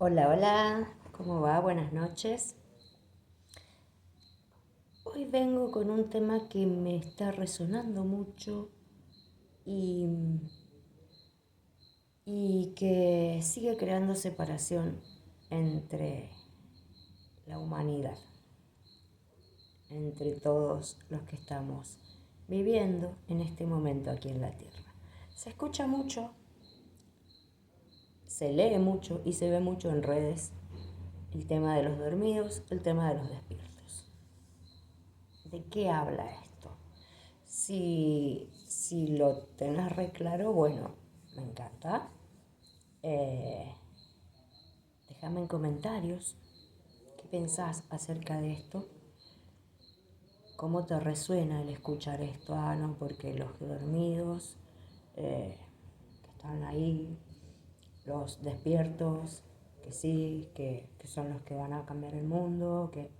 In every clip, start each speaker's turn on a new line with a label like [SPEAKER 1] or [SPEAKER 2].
[SPEAKER 1] Hola, hola, ¿cómo va? Buenas noches. Hoy vengo con un tema que me está resonando mucho y, y que sigue creando separación entre la humanidad, entre todos los que estamos viviendo en este momento aquí en la Tierra. Se escucha mucho, se lee mucho y se ve mucho en redes el tema de los dormidos, el tema de los despiertos. ¿De qué habla esto? Si lo tenés re claro, bueno, me encanta. Eh, Déjame en comentarios qué pensás acerca de esto. ¿Cómo te resuena el escuchar esto? Ah, no, porque los dormidos que están ahí, los despiertos, que sí, que son los que van a cambiar el mundo, que...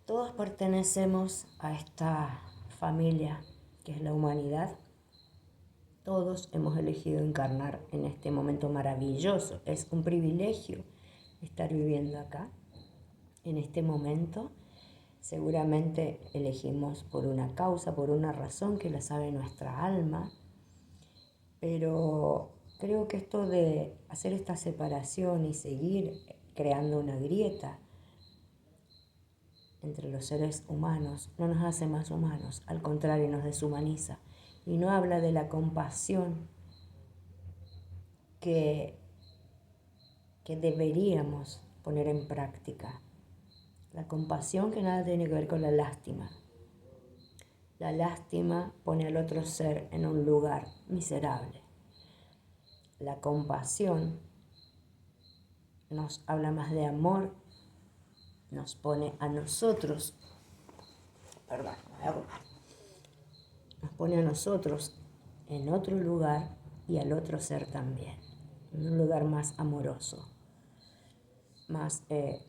[SPEAKER 1] Todos pertenecemos a esta familia que es la humanidad. Todos hemos elegido encarnar en este momento maravilloso. Es un privilegio estar viviendo acá, en este momento. Seguramente elegimos por una causa, por una razón que la sabe nuestra alma. Pero creo que esto de hacer esta separación y seguir creando una grieta entre los seres humanos no nos hace más humanos, al contrario, nos deshumaniza. Y no habla de la compasión que deberíamos poner en práctica. La compasión que nada tiene que ver con la lástima. La lástima pone al otro ser en un lugar miserable. La compasión nos habla más de amor, nos pone a nosotros, perdón, nos pone a nosotros en otro lugar y al otro ser también, en un lugar más amoroso, más de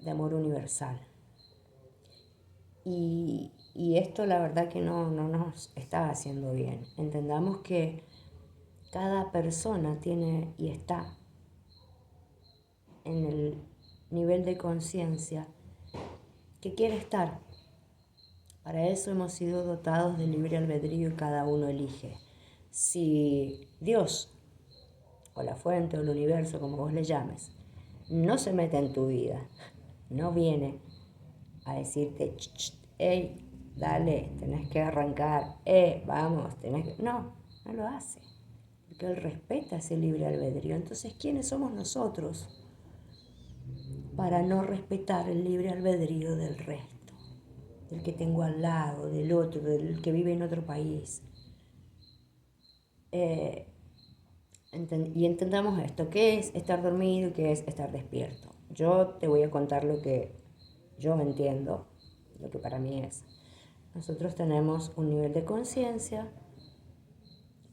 [SPEAKER 1] amor universal. Y esto la verdad que no nos está haciendo bien. Entendamos que cada persona tiene y está en el nivel de conciencia que quiere estar. Para eso hemos sido dotados de libre albedrío y cada uno elige. Si Dios, o la fuente, o el universo, como vos le llames, no se mete en tu vida, no viene a decirte, hey, dale, tenés que arrancar, vamos, tenés que... No, no lo hace, porque Él respeta ese libre albedrío. Entonces, ¿quiénes somos nosotros para no respetar el libre albedrío del resto? Del que tengo al lado, del otro, del que vive en otro país. Y entendamos esto, ¿qué es estar dormido y qué es estar despierto? Yo te voy a contar lo que yo entiendo, lo que para mí es. Nosotros tenemos un nivel de conciencia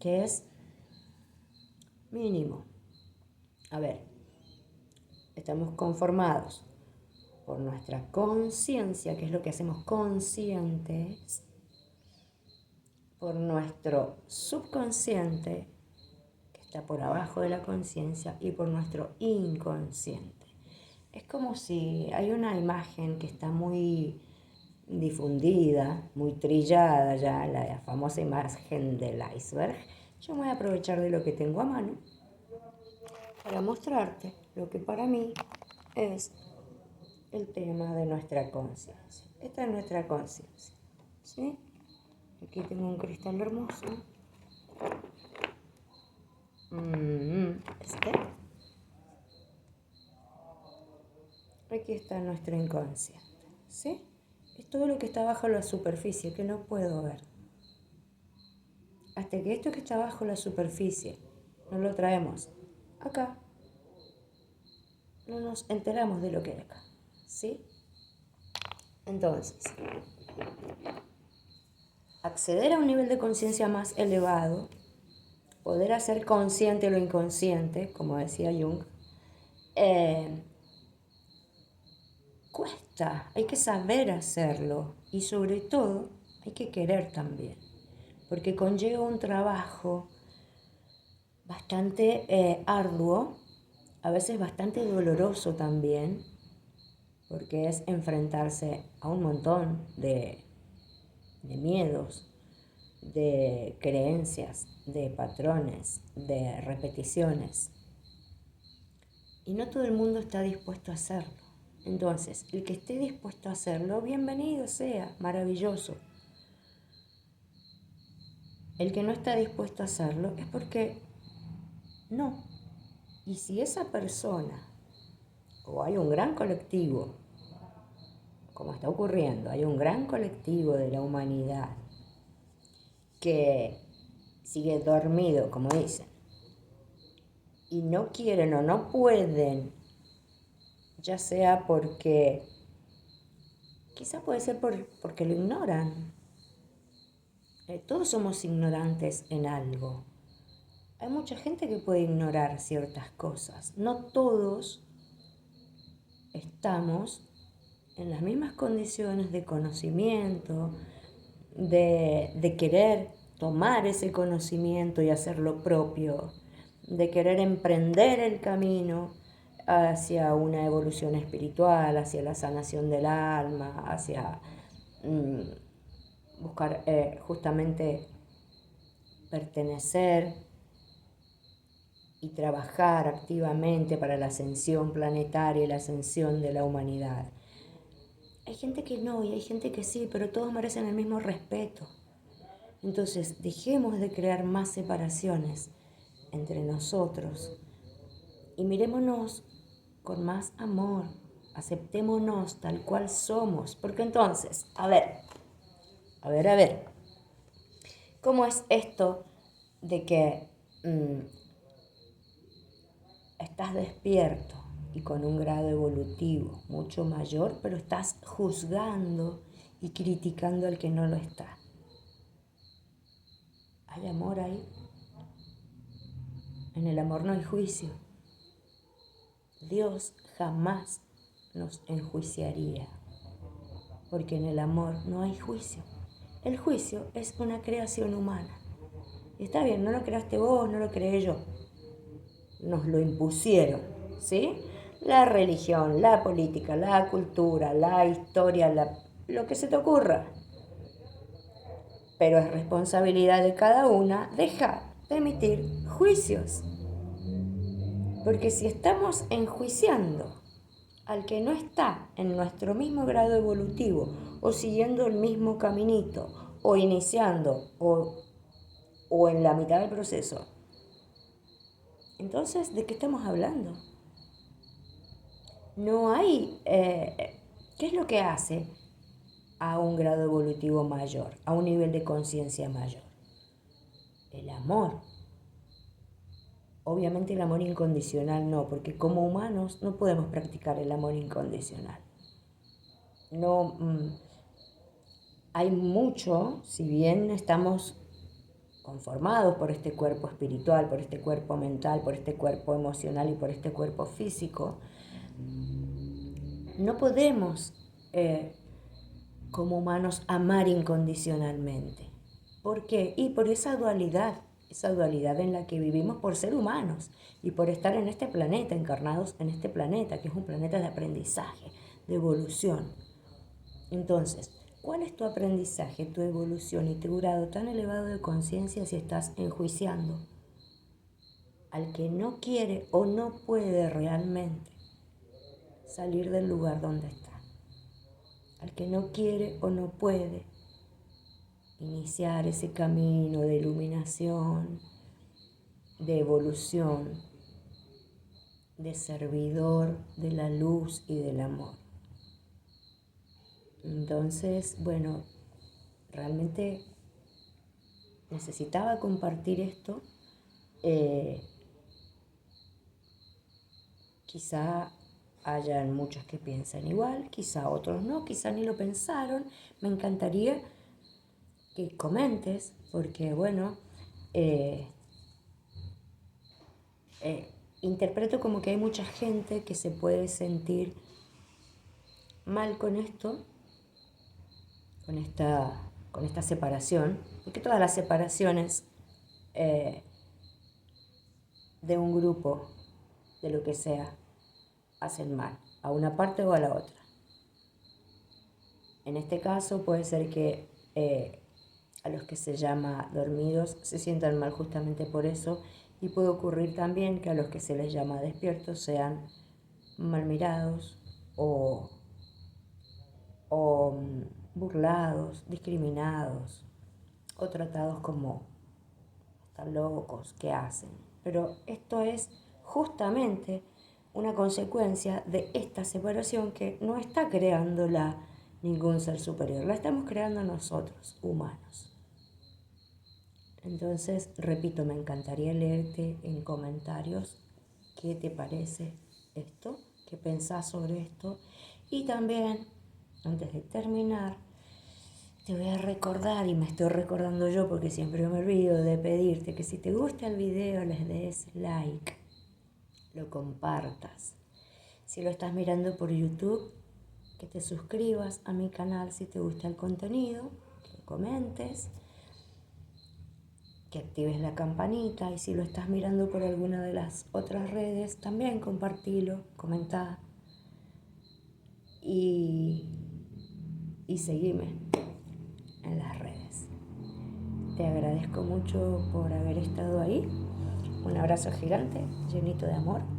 [SPEAKER 1] que es mínimo. A ver, estamos conformados por nuestra conciencia, que es lo que hacemos conscientes, por nuestro subconsciente, que está por abajo de la conciencia, y por nuestro inconsciente. Es como si hay una imagen que está muy difundida, muy trillada ya, la famosa imagen del iceberg. Yo me voy a aprovechar de lo que tengo a mano para mostrarte lo que para mí es el tema de nuestra conciencia. Esta es nuestra conciencia, ¿sí? Aquí tengo un cristal hermoso. Este. Aquí está nuestro inconsciente, ¿sí? Es todo lo que está bajo la superficie que no puedo ver. Hasta que esto que está bajo la superficie no lo traemos acá, no nos enteramos de lo que hay acá, ¿sí? Entonces, acceder a un nivel de conciencia más elevado, poder hacer consciente lo inconsciente, como decía Jung, cuesta, hay que saber hacerlo y sobre todo hay que querer también, porque conlleva un trabajo bastante arduo a veces bastante doloroso también, porque es enfrentarse a un montón de miedos, de creencias, de patrones, de repeticiones. Y no todo el mundo está dispuesto a hacerlo. Entonces, el que esté dispuesto a hacerlo, bienvenido sea, maravilloso. El que no está dispuesto a hacerlo es porque no. Y si esa persona, o hay un gran colectivo, como está ocurriendo, hay un gran colectivo de la humanidad que sigue dormido, como dicen, y no quieren o no pueden, ya sea porque, quizá puede ser porque lo ignoran. Todos somos ignorantes en algo. Hay mucha gente que puede ignorar ciertas cosas. No todos estamos en las mismas condiciones de conocimiento, de querer tomar ese conocimiento y hacerlo propio, de querer emprender el camino hacia una evolución espiritual, hacia la sanación del alma, hacia buscar justamente pertenecer y trabajar activamente para la ascensión planetaria y la ascensión de la humanidad. Hay gente que no y hay gente que sí, pero todos merecen el mismo respeto. Entonces, dejemos de crear más separaciones entre nosotros y mirémonos con más amor, aceptémonos tal cual somos, porque entonces, a ver, ¿cómo es esto de que estás despierto y con un grado evolutivo mucho mayor, pero estás juzgando y criticando al que no lo está? ¿Hay amor ahí? En el amor no hay juicio. Dios jamás nos enjuiciaría, porque en el amor no hay juicio. El juicio es una creación humana. Y está bien, no lo creaste vos, no lo creé yo. Nos lo impusieron, ¿sí? La religión, la política, la cultura, la historia, lo que se te ocurra. Pero es responsabilidad de cada una dejar de emitir juicios. Porque si estamos enjuiciando al que no está en nuestro mismo grado evolutivo, o siguiendo el mismo caminito, o iniciando, o en la mitad del proceso, entonces, ¿de qué estamos hablando? No hay... ¿qué es lo que hace a un grado evolutivo mayor, a un nivel de conciencia mayor? El amor. Obviamente el amor incondicional no, porque como humanos no podemos practicar el amor incondicional. No, hay mucho, si bien estamos conformados por este cuerpo espiritual, por este cuerpo mental, por este cuerpo emocional y por este cuerpo físico, no podemos como humanos amar incondicionalmente. ¿Por qué? Y por esa dualidad en la que vivimos por ser humanos y por estar en este planeta, encarnados en este planeta, que es un planeta de aprendizaje, de evolución. Entonces, ¿cuál es tu aprendizaje, tu evolución y tu grado tan elevado de conciencia si estás enjuiciando al que no quiere o no puede realmente salir del lugar donde está? Al que no quiere o no puede iniciar ese camino de iluminación, de evolución, de servidor de la luz y del amor. Entonces, bueno, realmente necesitaba compartir esto. Quizá hayan muchos que piensan igual, quizá otros no, quizá ni lo pensaron. Me encantaría que comentes, porque bueno, interpreto como que hay mucha gente que se puede sentir mal con esto, con esta separación, porque todas las separaciones de un grupo de lo que sea hacen mal, a una parte o a la otra. En este caso puede ser que a los que se llama dormidos se sientan mal justamente por eso, y puede ocurrir también que a los que se les llama despiertos sean mal mirados o burlados, discriminados o tratados como están locos, ¿qué hacen? Pero esto es justamente una consecuencia de esta separación que no está creándola ningún ser superior, la estamos creando nosotros, humanos. Entonces, repito, me encantaría leerte en comentarios qué te parece esto, qué pensás sobre esto. Y también, antes de terminar, te voy a recordar, y me estoy recordando yo porque siempre me olvido de pedirte que si te gusta el video les des like, lo compartas. Si lo estás mirando por YouTube, que te suscribas a mi canal si te gusta el contenido, que comentes, que actives la campanita, y si lo estás mirando por alguna de las otras redes, también compartilo, comentá y seguime en las redes. Te agradezco mucho por haber estado ahí. Un abrazo gigante, llenito de amor.